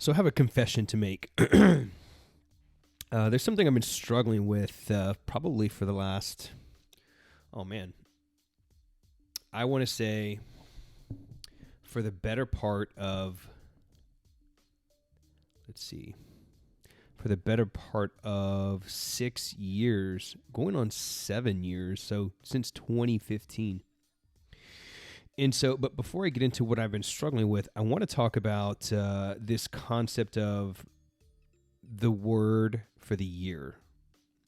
So I have a confession to make. There's something I've been struggling with probably for the last, I want to say for the better part of, for the better part of 6 years, going on 7 years, so since 2015. And so, but before I get into what I've been struggling with, I want to talk about this concept of the word for the year.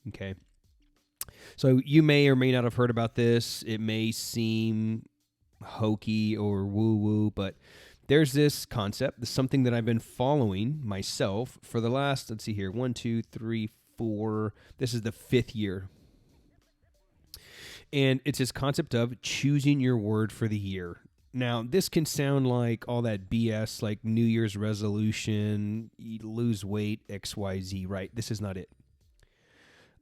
Okay. So you may or may not have heard about this. It may seem hokey or woo-woo, but there's this concept, something that I've been following myself for the last, 1, 2, 3, 4. This is the 5th year. And it's this concept of choosing your word for the year. Now, this can sound like all that BS, like New Year's resolution, lose weight, XYZ, right? This is not it.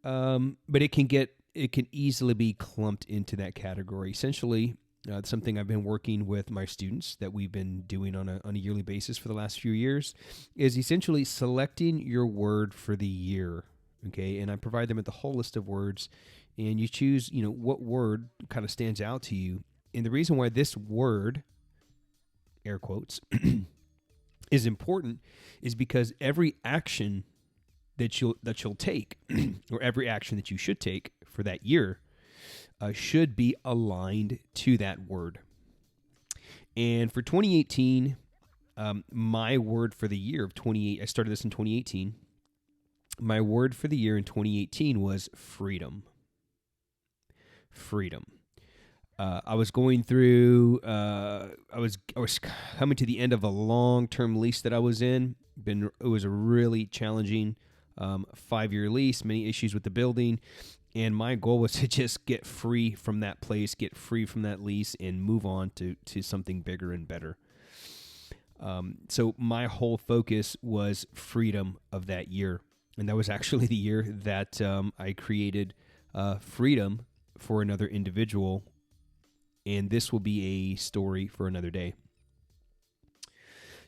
But it can easily be clumped into that category. Essentially, something I've been working with my students that we've been doing on a yearly basis for the last few years is essentially selecting your word for the year. Okay, and I provide them with a whole list of words, and you choose, what word kind of stands out to you. And the reason why this word, air quotes, is important is because every action that you'll take, or every action that you should take for that year, should be aligned to that word. And for 2018, my word for the year of 28, I started this in 2018. My word for the year in 2018 was freedom. Freedom. I was going through. I was coming to the end of a long-term lease that I was in. It was a really challenging 5-year lease. Many issues with the building, and my goal was to just get free from that place, get free from that lease, and move on to something bigger and better. So my whole focus was freedom of that year, and that was actually the year that I created freedom for another individual. And this will be a story for another day.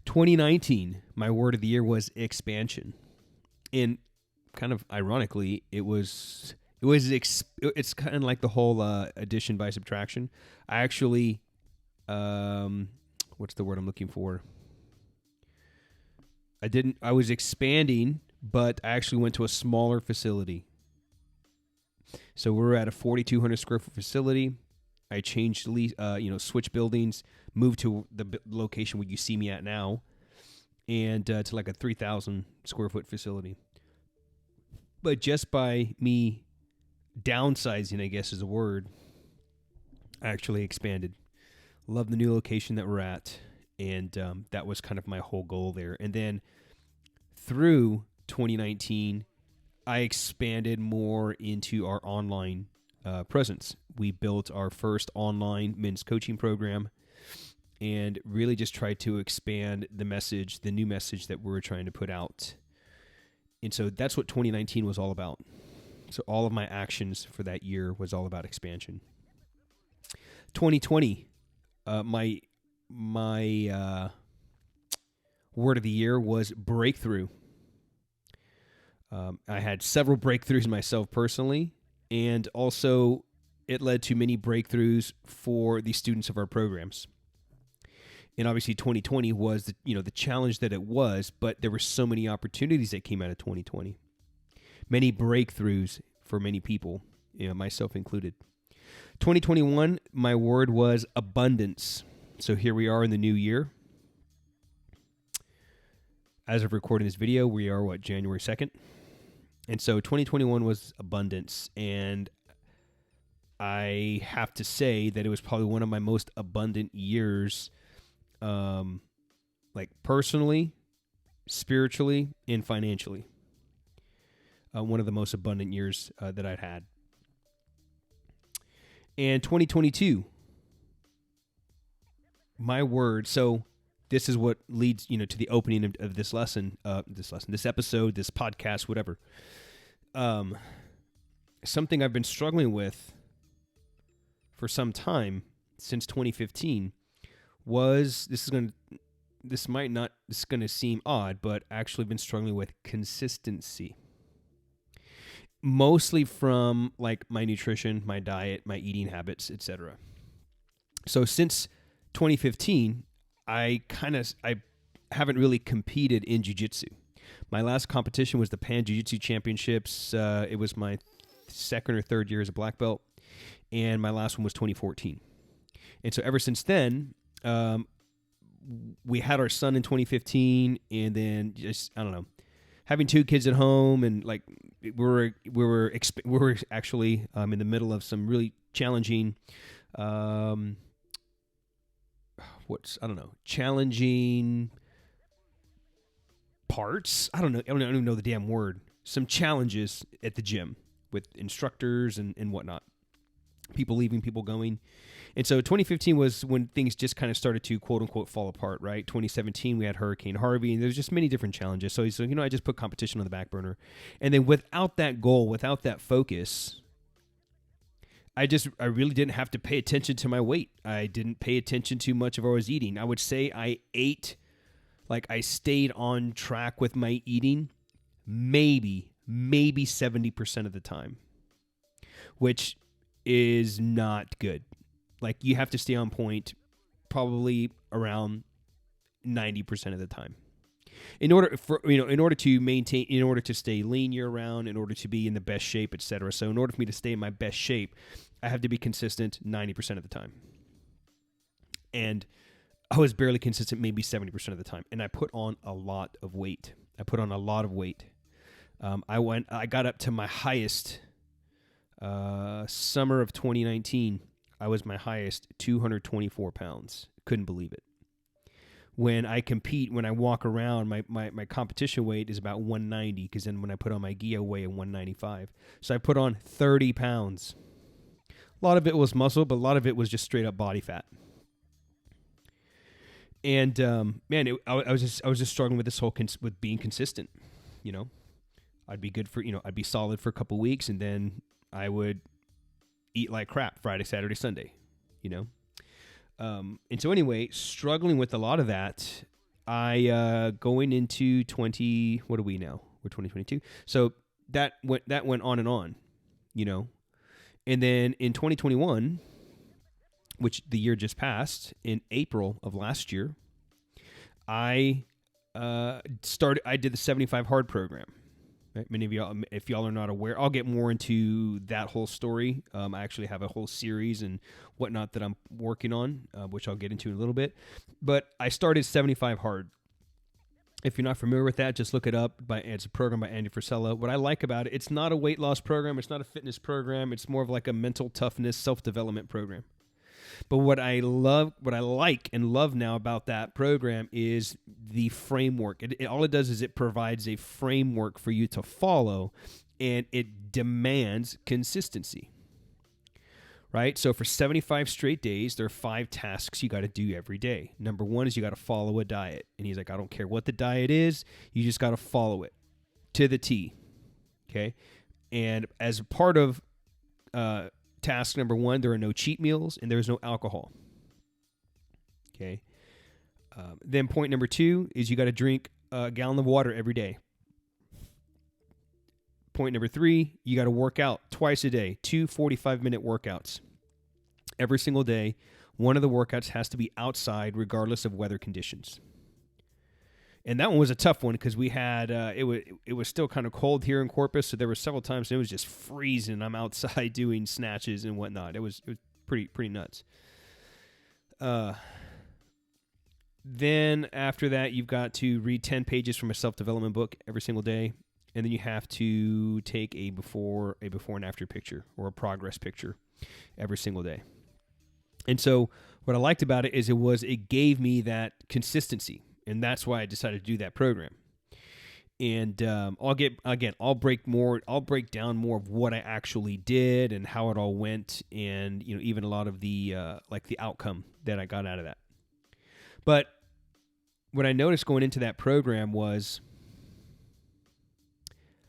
2019, my word of the year was expansion. And kind of ironically, it's kind of like the whole addition by subtraction. I actually, what's the word I'm looking for? I was expanding, but I actually went to a smaller facility. So we're at a 4,200 square foot facility. I changed, switch buildings, moved to the location where you see me at now, and to like a 3,000 square foot facility. But just by me downsizing, I guess is a word, I actually expanded. Love the new location that we're at, and that was kind of my whole goal there. And then through 2019, I expanded more into our online presence. We built our first online men's coaching program and really just tried to expand the message, the new message that we were trying to put out. And so that's what 2019 was all about. So all of my actions for that year was all about expansion. 2020, my word of the year was breakthrough. I had several breakthroughs myself personally, and also it led to many breakthroughs for the students of our programs. And obviously 2020 was the challenge that it was, but there were so many opportunities that came out of 2020. Many breakthroughs for many people, myself included. 2021, my word was abundance. So here we are in the new year. As of recording this video, we are, January 2nd? And so 2021 was abundance, and I have to say that it was probably one of my most abundant years, like personally, spiritually, and financially. One of the most abundant years that I'd had. And 2022, my word, so this is what leads, to the opening of this lesson, this episode, this podcast, whatever. Something I've been struggling with for some time, since 2015, was, this is going to this is going to seem odd, but actually been struggling with consistency. Mostly from like my nutrition, my diet, my eating habits, etc. So since 2015, I haven't really competed in jiu-jitsu. My last competition was the Pan Jiu-Jitsu Championships. It was my second or third year as a black belt, and my last one was 2014. And so ever since then, we had our son in 2015, and then just, I don't know, having two kids at home, and like we were actually in the middle of some really challenging, challenging parts. I don't even know the damn word. Some challenges at the gym with instructors and whatnot. People leaving, people going. And so 2015 was when things just kind of started to quote unquote fall apart, right? 2017, we had Hurricane Harvey, and there's just many different challenges. So he's like, I just put competition on the back burner. And then without that goal, without that focus, I really didn't have to pay attention to my weight. I didn't pay attention to much of what I was eating. I would say I ate, like I stayed on track with my eating maybe 70% of the time, which is not good. Like you have to stay on point probably around 90% of the time. In order to maintain, in order to stay lean year round, in order to be in the best shape, etc. So in order for me to stay in my best shape, I have to be consistent 90% of the time. And I was barely consistent maybe 70% of the time. And I put on a lot of weight. I got up to my highest summer of 2019. I was my highest 224 pounds. Couldn't believe it. When I compete, when I walk around, my competition weight is about 190, because then when I put on my gi, I weigh 195. So I put on 30 pounds. A lot of it was muscle, but a lot of it was just straight up body fat. And I was just struggling with this whole with being consistent. I'd be good for I'd be solid for a couple weeks, and then I would eat like crap Friday, Saturday, Sunday. And so anyway, struggling with a lot of that, I going into 20. What are we now? We're 2022. So that went on and on, and then in 2021, which the year just passed, in April of last year, I did the 75 hard program. Right? Many of y'all, if y'all are not aware, I'll get more into that whole story. I actually have a whole series and whatnot that I'm working on, which I'll get into in a little bit. But I started 75 hard. If you're not familiar with that, just look it up. It's a program by Andy Frisella. What I like about it, it's not a weight loss program. It's not a fitness program. It's more of like a mental toughness, self-development program. But what I like and love now about that program is the framework. All it does is it provides a framework for you to follow, and it demands consistency. Right? So for 75 straight days, there are 5 tasks you got to do every day. Number 1 is you got to follow a diet. And he's like, I don't care what the diet is, you just got to follow it to the T. Okay? And as part of task number 1, there are no cheat meals and there's no alcohol. Okay. Then point number 2 is you got to drink a gallon of water every day. Point number 3, you got to work out twice a day, 2 45-minute workouts every single day. One of the workouts has to be outside regardless of weather conditions. And that one was a tough one because we had it was still kind of cold here in Corpus, so there were several times it was just freezing. I'm outside doing snatches and whatnot. It was pretty nuts. Then after that, you've got to read 10 pages from a self-development book every single day, and then you have to take a before and after picture or a progress picture every single day. And so what I liked about it is it gave me that consistency. And that's why I decided to do that program. And I'll break down more of what I actually did and how it all went, and even a lot of the the outcome that I got out of that. But what I noticed going into that program was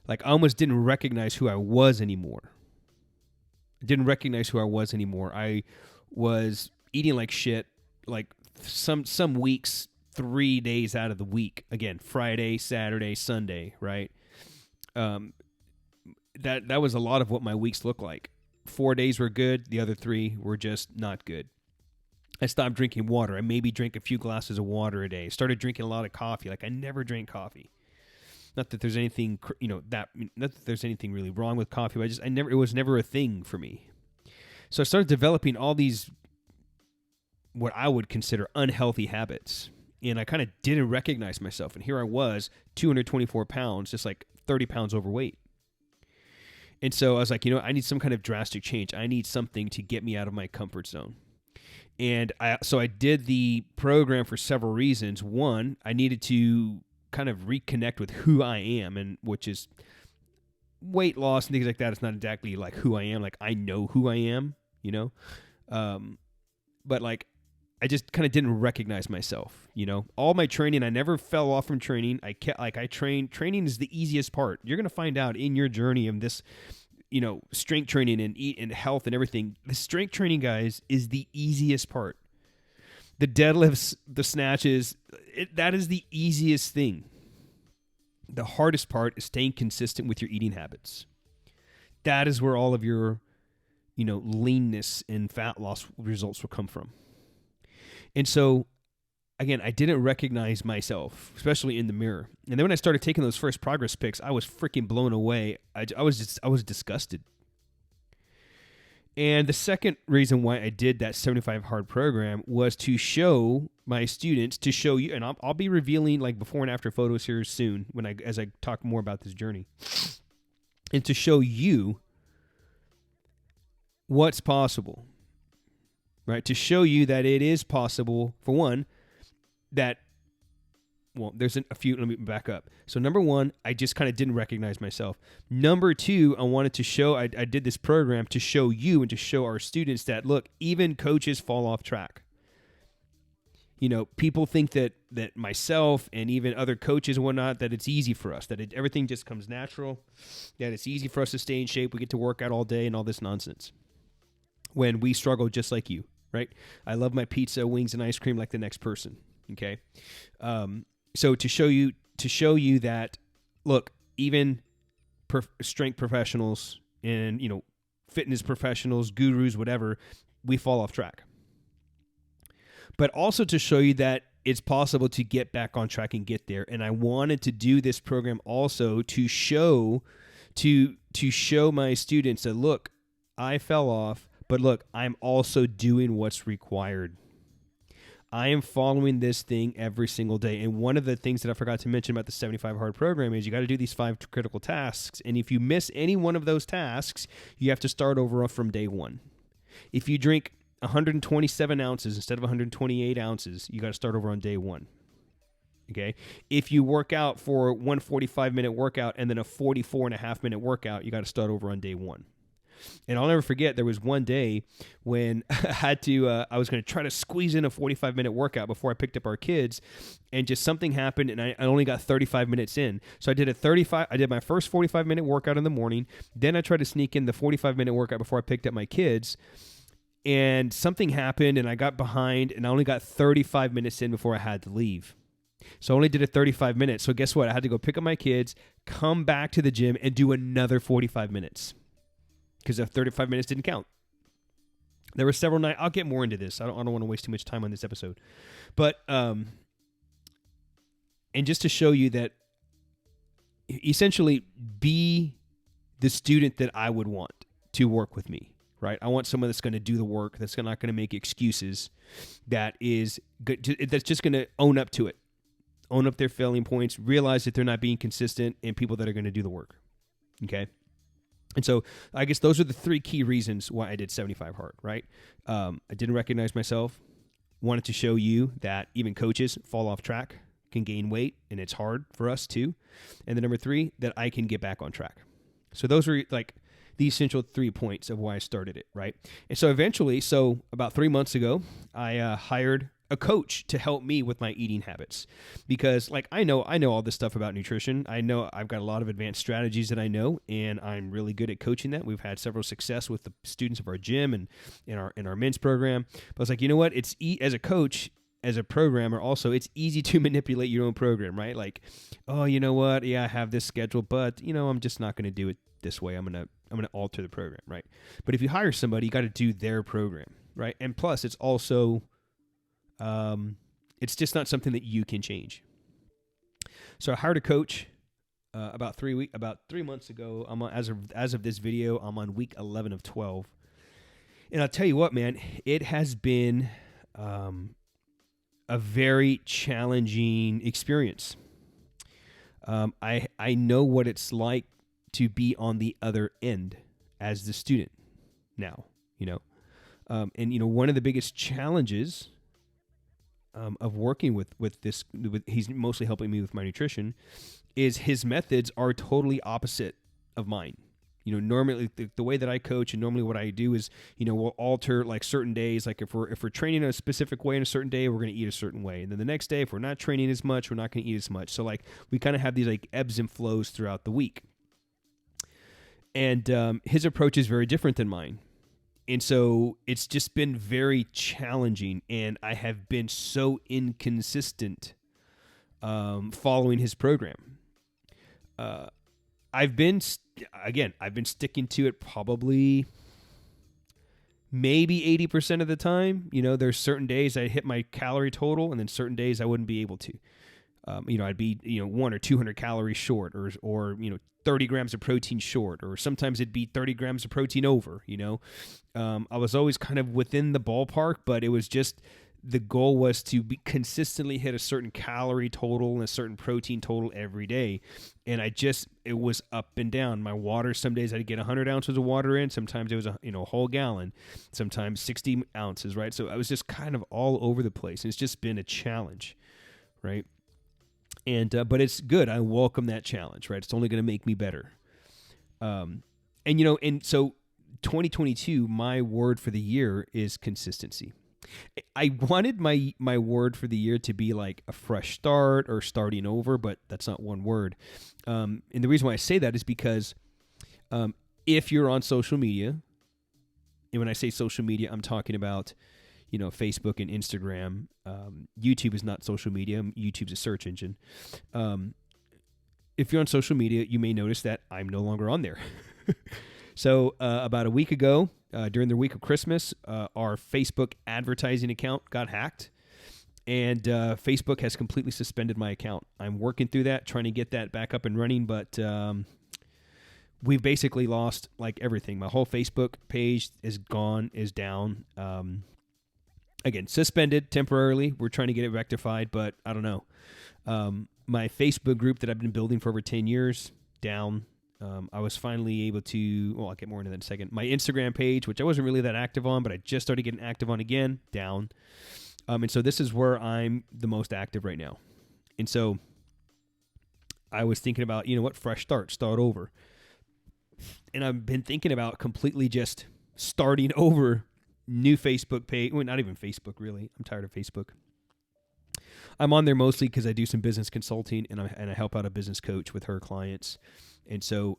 I almost didn't recognize who I was anymore. I was eating like shit. Like some weeks, 3 days out of the week. Again, Friday, Saturday, Sunday, right? That was a lot of what my weeks look like. 4 days were good. The other 3 were just not good. I stopped drinking water. I maybe drank a few glasses of water a day. Started drinking a lot of coffee. Like I never drank coffee. Not that there's anything, not that there's anything really wrong with coffee, but it was never a thing for me. So I started developing all these, what I would consider unhealthy habits. And I kind of didn't recognize myself. And here I was, 224 pounds, just like 30 pounds overweight. And so I was like, I need some kind of drastic change. I need something to get me out of my comfort zone. And so I did the program for several reasons. One, I needed to kind of reconnect with who I am, and which is weight loss and things like that. It's not exactly like who I am. Like I know who I am, but like I just kind of didn't recognize myself. All my training, I never fell off from training. I trained. Training is the easiest part. You're gonna find out in your journey of this, strength training and eat and health and everything. The strength training, guys, is the easiest part. The deadlifts, the snatches, that is the easiest thing. The hardest part is staying consistent with your eating habits. That is where all of your, leanness and fat loss results will come from. And so, again, I didn't recognize myself, especially in the mirror. And then when I started taking those first progress pics, I was freaking blown away. I was disgusted. And the second reason why I did that 75 hard program was to show my students, to show you, and I'll be revealing like before and after photos here soon as I talk more about this journey, and to show you what's possible, right? To show you that it is possible, for one, there's a few, let me back up. So number one, I just kind of didn't recognize myself. Number two, I wanted to show, I did this program to show you and to show our students that, look, even coaches fall off track. People think that myself and even other coaches and whatnot, that it's easy for us, that everything just comes natural, that it's easy for us to stay in shape, we get to work out all day and all this nonsense. When we struggle just like you, right? I love my pizza, wings, and ice cream like the next person, okay? So to show you that, look, even strength professionals and, fitness professionals, gurus, whatever, we fall off track. But also to show you that it's possible to get back on track and get there. And I wanted to do this program also to show my students that, look, I fell off, but look, I'm also doing what's required. I am following this thing every single day. And one of the things that I forgot to mention about the 75 hard program is you got to do these 5 critical tasks. And if you miss any one of those tasks, you have to start over from day one. If you drink 127 ounces instead of 128 ounces, you got to start over on day one. Okay. If you work out for one 45-minute workout and then a 44.5-minute workout, you got to start over on day one. And I'll never forget, there was one day when I was going to try to squeeze in a 45-minute workout before I picked up our kids, and just something happened, and I only got 35 minutes in. So I did my first 45-minute workout in the morning, then I tried to sneak in the 45-minute workout before I picked up my kids, and something happened, and I got behind, and I only got 35 minutes in before I had to leave. So I only did it 35 minutes. So guess what? I had to go pick up my kids, come back to the gym, and do another 45 minutes. Because the 35 minutes didn't count. There were several nights. I'll get more into this. I don't want to waste too much time on this episode. But, and just to show you that, essentially, be the student that I would want to work with me, right? I want someone that's going to do the work, that's not going to make excuses, that's just going to own up to it, own up their failing points, realize that they're not being consistent, and people that are going to do the work, okay? And so I guess those are the 3 key reasons why I did 75 hard, right? I didn't recognize myself, wanted to show you that even coaches fall off track, can gain weight, and it's hard for us too. And then number 3, that I can get back on track. So those were like the essential 3 points of why I started it, right? And so eventually, about 3 months ago, I hired a coach to help me with my eating habits, because like I know all this stuff about nutrition. I know I've got a lot of advanced strategies that I know, and I'm really good at coaching that. We've had several success with the students of our gym and in our men's program. But I was like, you know what? As a coach, as a programmer, also, it's easy to manipulate your own program, right? Like, oh, you know what? Yeah, I have this schedule, but I'm just not going to do it this way. I'm gonna alter the program, right? But if you hire somebody, you got to do their program, right? And plus, it's also, it's just not something that you can change. So I hired a coach about 3 months ago. I'm on, as of this video, I'm on week 11 of 12, and I'll tell you what, man, it has been a very challenging experience. I know what it's like to be on the other end as the student now, and one of the biggest challenges of working with he's mostly helping me with my nutrition, is his methods are totally opposite of mine. Normally the way that I coach, and normally what I do is, we'll alter like certain days. Like if we're training a specific way in a certain day, we're going to eat a certain way. And then the next day, if we're not training as much, we're not going to eat as much. So like we kind of have these like ebbs and flows throughout the week. And his approach is very different than mine. And so it's just been very challenging, and I have been so inconsistent following his program. I've been sticking to it probably maybe 80% of the time. There's certain days I hit my calorie total, and then certain days I wouldn't be able to. I'd be 100 or 200 calories short, or 30 grams of protein short, or sometimes it'd be 30 grams of protein over. I was always kind of within the ballpark, but it was just, the goal was to consistently hit a certain calorie total and a certain protein total every day. And it was up and down. My water, some days I'd get 100 ounces of water in. Sometimes it was a whole gallon, sometimes 60 ounces, right? So I was just kind of all over the place. And it's just been a challenge, right? And but it's good. I welcome that challenge, right? It's only going to make me better. And so 2022, my word for the year is consistency. I wanted my word for the year to be like a fresh start or starting over, but that's not one word. And the reason why I say that is because if you're on social media, and when I say social media, I'm talking about Facebook and Instagram. YouTube is not social media. YouTube's a search engine. If you're on social media, you may notice that I'm no longer on there. So about a week ago, during the week of Christmas, our Facebook advertising account got hacked, and Facebook has completely suspended my account. I'm working through that, trying to get that back up and running, but we've basically lost like everything. My whole Facebook page is gone, is down. Again, suspended temporarily. We're trying to get it rectified, but I don't know. My Facebook group that I've been building for over 10 years, down. I was finally able to, I'll get more into that in a second. My Instagram page, which I wasn't really that active on, but I just started getting active on again, down. And so this is where I'm the most active right now. And so I was thinking about, fresh start over. And I've been thinking about completely just starting over, new Facebook page. Well, not even Facebook, really. I'm tired of Facebook. I'm on there mostly because I do some business consulting, and I help out a business coach with her clients. And so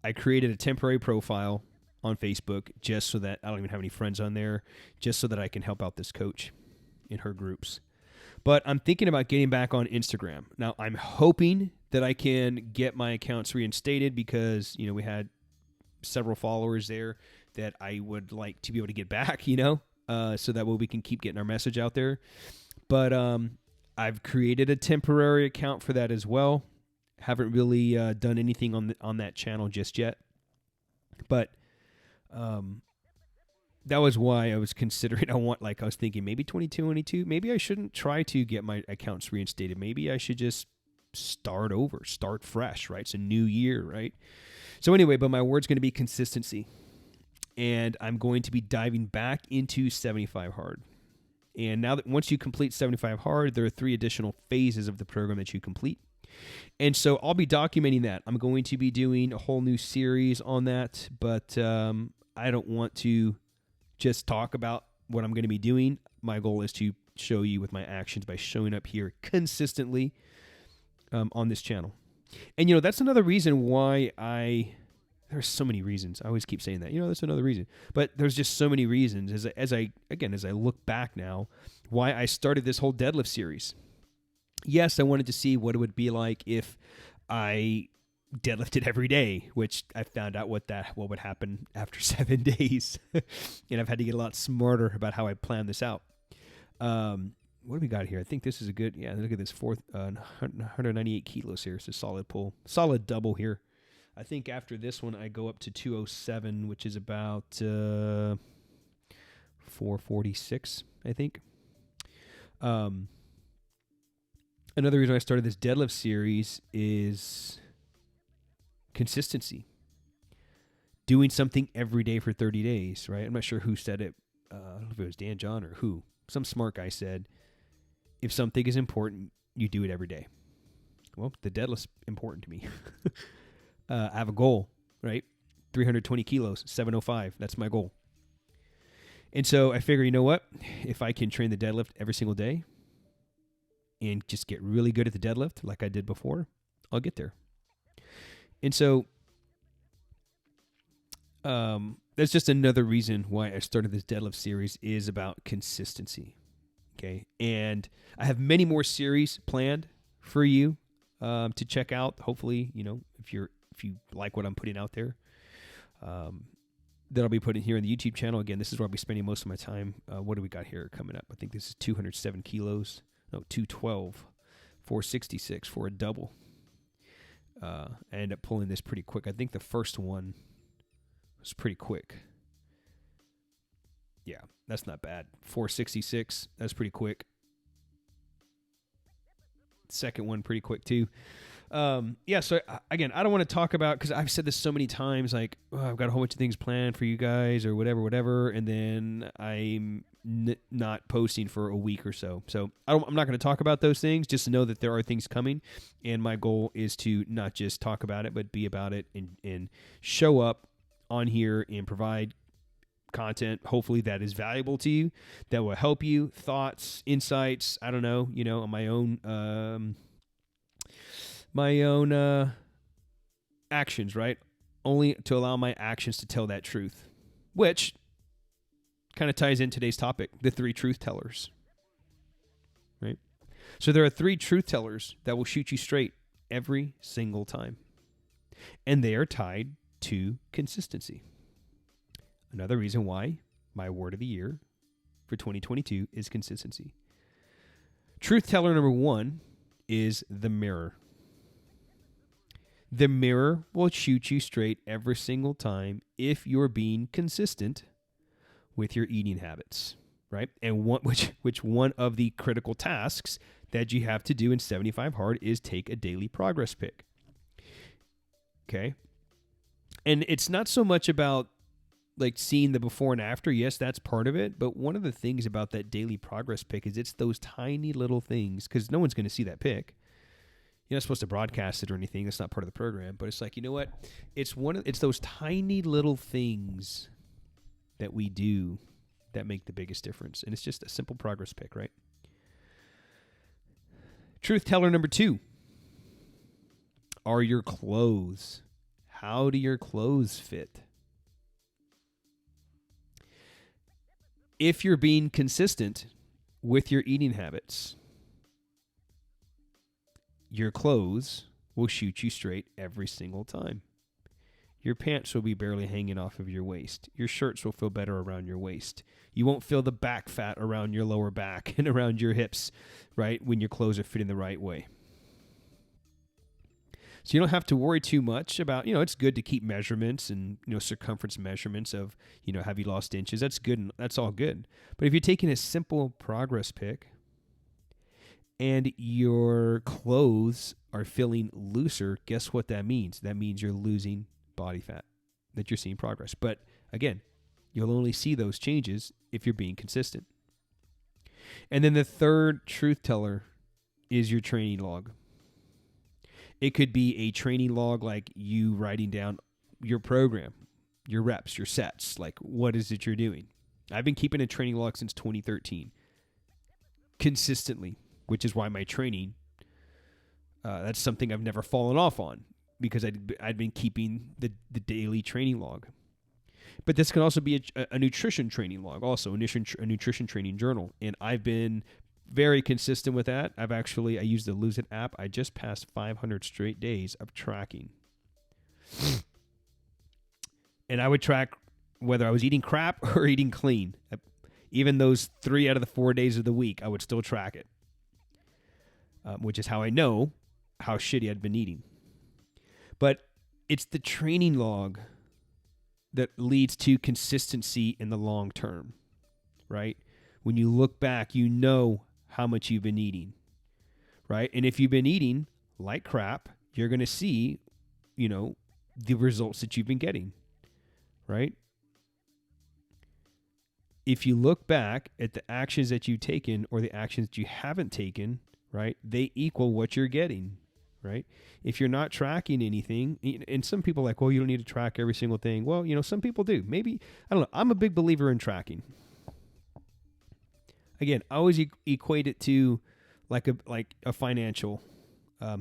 I created a temporary profile on Facebook just so that I don't even have any friends on there, just so that I can help out this coach in her groups. But I'm thinking about getting back on Instagram. Now, I'm hoping that I can get my accounts reinstated because, we had several followers there that I would like to be able to get back, so that way we can keep getting our message out there. But I've created a temporary account for that as well. Haven't really done anything on that channel just yet. But that was why I was considering, I was thinking maybe 2022, maybe I shouldn't try to get my accounts reinstated. Maybe I should just start over, start fresh, right? It's a new year, right? So anyway, but my word's going to be consistency. And I'm going to be diving back into 75 hard. And now that once you complete 75 hard, there are 3 additional phases of the program that you complete. And so I'll be documenting that. I'm going to be doing a whole new series on that, but I don't want to just talk about what I'm going to be doing. My goal is to show you with my actions by showing up here consistently on this channel. And, that's another reason why I There's so many reasons. I always keep saying that. That's another reason. But there's just so many reasons as I look back now, why I started this whole deadlift series. Yes, I wanted to see what it would be like if I deadlifted every day, which I found out what would happen after 7 days. And I've had to get a lot smarter about how I plan this out. What do we got here? I think this is a good, look at this 198 kilos here. It's a solid pull, solid double here. I think after this one, I go up to 207, which is about 446, I think. Another reason I started this deadlift series is consistency. Doing something every day for 30 days, right? I'm not sure who said it. I don't know if it was Dan John or who. Some smart guy said, if something is important, you do it every day. Well, the deadlift's important to me. I have a goal, right? 320 kilos, 705. That's my goal. And so I figure, you know what? If I can train the deadlift every single day and just get really good at the deadlift like I did before, I'll get there. And so that's just another reason why I started this deadlift series is about consistency. Okay. And I have many more series planned for you to check out. Hopefully, if you like what I'm putting out there, that I'll be putting here on the YouTube channel. Again, this is where I'll be spending most of my time. What do we got here coming up? I think this is 207 kilos. No, 212, 466 for a double. I ended up pulling this pretty quick. I think the first one was pretty quick. Yeah, that's not bad. 466, that's pretty quick. Second one, pretty quick too. So again, I don't want to talk about, because I've said this so many times, like, I've got a whole bunch of things planned for you guys or whatever, and then I'm not posting for a week or so. So I'm not going to talk about those things, just to know that there are things coming, and my goal is to not just talk about it, but be about it and show up on here and provide content, hopefully that is valuable to you, that will help you, thoughts, insights, I don't know, on my own actions, right? Only to allow my actions to tell that truth, which kind of ties in today's topic, the 3 truth tellers, right? So there are 3 truth tellers that will shoot you straight every single time, and they are tied to consistency. Another reason why my word of the year for 2022 is consistency. Truth teller number 1 is the mirror. The mirror will shoot you straight every single time if you're being consistent with your eating habits, right? And which one of the critical tasks that you have to do in 75 Hard is take a daily progress pic. Okay? And it's not so much about like seeing the before and after. Yes, that's part of it. But one of the things about that daily progress pic is it's those tiny little things, because no one's going to see that pic. You're not supposed to broadcast it or anything. That's not part of the program. But it's like, you know what? It's those tiny little things that we do that make the biggest difference. And it's just a simple progress pic, right? Truth teller number 2 are your clothes. How do your clothes fit? If you're being consistent with your eating habits, your clothes will shoot you straight every single time. Your pants will be barely hanging off of your waist. Your shirts will feel better around your waist. You won't feel the back fat around your lower back and around your hips, right, when your clothes are fitting the right way. So you don't have to worry too much about, it's good to keep measurements and, circumference measurements of, have you lost inches? That's good. And that's all good. But if you're taking a simple progress pic and your clothes are feeling looser, guess what that means? That means you're losing body fat, that you're seeing progress. But again, you'll only see those changes if you're being consistent. And then the third truth teller is your training log. It could be a training log, like you writing down your program, your reps, your sets, like what is it you're doing. I've been keeping a training log since 2013 consistently, which is why my training, that's something I've never fallen off on. because I'd been keeping the daily training log. But this can also be a nutrition training log, also a nutrition training journal. And I've been very consistent with that. I use the Lose It app. I just passed 500 straight days of tracking. And I would track whether I was eating crap or eating clean. Even those 3 out of the 4 days of the week, I would still track it, which is how I know how shitty I'd been eating. But it's the training log that leads to consistency in the long term, right? When you look back, you know how much you've been eating, right? And if you've been eating like crap, you're going to see, the results that you've been getting, right? If you look back at the actions that you've taken or the actions that you haven't taken, right, they equal what you're getting, right? If you're not tracking anything, and some people are like, well, you don't need to track every single thing. Well, some people do. Maybe, I don't know. I'm a big believer in tracking. Again, I always equate it to like a financial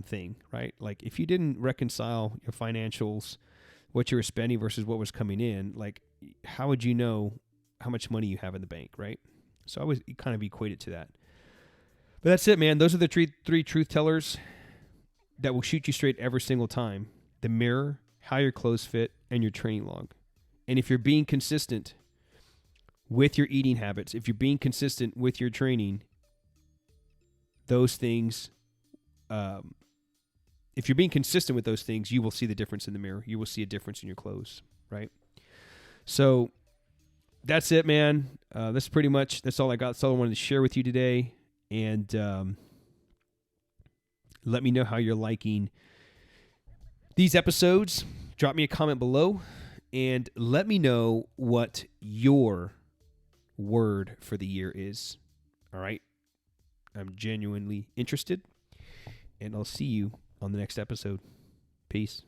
thing, right? Like if you didn't reconcile your financials, what you were spending versus what was coming in, like how would you know how much money you have in the bank, right? So I always kind of equate it to that. But that's it, man. Those are the three truth tellers that will shoot you straight every single time. The mirror, how your clothes fit, and your training log. And if you're being consistent with your eating habits, if you're being consistent with your training, those things, if you're being consistent with those things, you will see the difference in the mirror. You will see a difference in your clothes, right? So that's it, man. That's all I got. That's all I wanted to share with you today. And let me know how you're liking these episodes. Drop me a comment below and let me know what your word for the year is. All right? I'm genuinely interested, and I'll see you on the next episode. Peace.